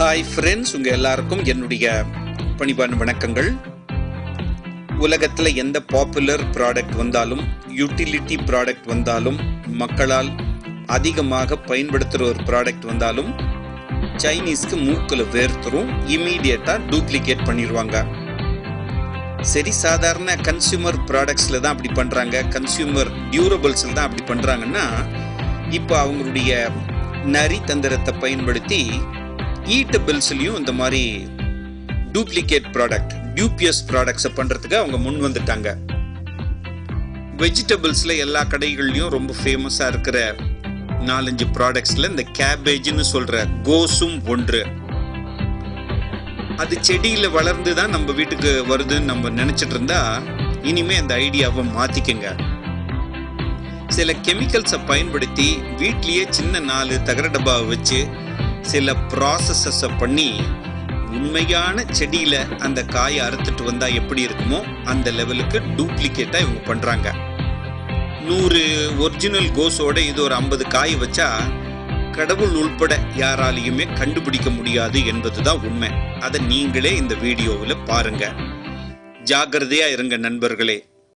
Hi friends, உங்கள் எல்லாருக்கும் என்னுடைய பணிவான வணக்கங்கள். உலகத்தில் எந்த பாப்புலர் ப்ராடக்ட் வந்தாலும், யூட்டிலிட்டி ப்ராடக்ட் வந்தாலும், மக்களால் அதிகமாக பயன்படுத்துகிற ஒரு ப்ராடக்ட் வந்தாலும் சைனீஸ்க்கு மூக்கில் வேர்த்துரும், இமீடியட்டாக டூப்ளிகேட் பண்ணிடுவாங்க. சரி, சாதாரண கன்சியூமர் ப்ராடக்ட்ஸில் தான் அப்படி பண்ணுறாங்க, கன்சியூமர் டியூரபிள்ஸில் தான் அப்படி பண்ணுறாங்கன்னா, இப்போ அவங்களுடைய நரி தந்திரத்தை பயன்படுத்தி ஈட்டபிள்ஸ்லையும் இந்த மாதிரி டூப்ளிகேட் ப்ராடக்ட், டியூபியஸ் ப்ராடக்ட்ஸை பண்ணுறதுக்கு அவங்க முன் வந்துட்டாங்க. வெஜிடபிள்ஸில் எல்லா கடைகள்லையும் ரொம்ப ஃபேமஸாக இருக்கிற 4-5 ப்ராடக்ட்ஸில் இந்த கேபேஜ்னு சொல்கிற கோஸும் ஒன்று. அது செடியில் வளர்ந்து தான் நம்ம வீட்டுக்கு வருதுன்னு நம்ம நினச்சிட்டு இருந்தா இனிமேல் அந்த ஐடியாவை மாற்றிக்கங்க. சில கெமிக்கல்ஸை பயன்படுத்தி வீட்லேயே சின்ன 4 தகர டப்பாவை வச்சு சில ப்ராசஸஸை பண்ணி உண்மையான செடியில் அந்த காயை அறுத்துட்டு வந்தால் எப்படி இருக்குமோ அந்த லெவலுக்கு டூப்ளிகேட்டாக இவங்க பண்ணுறாங்க. 100 ஒரிஜினல் கோஸோட இது ஒரு 50 காய் வச்சா கடவுள் உள்பட யாராலையுமே கண்டுபிடிக்க முடியாது என்பது தான் உண்மை. அதை நீங்களே இந்த வீடியோவில் பாருங்க. ஜாக்கிரதையாக இருங்க நண்பர்களே.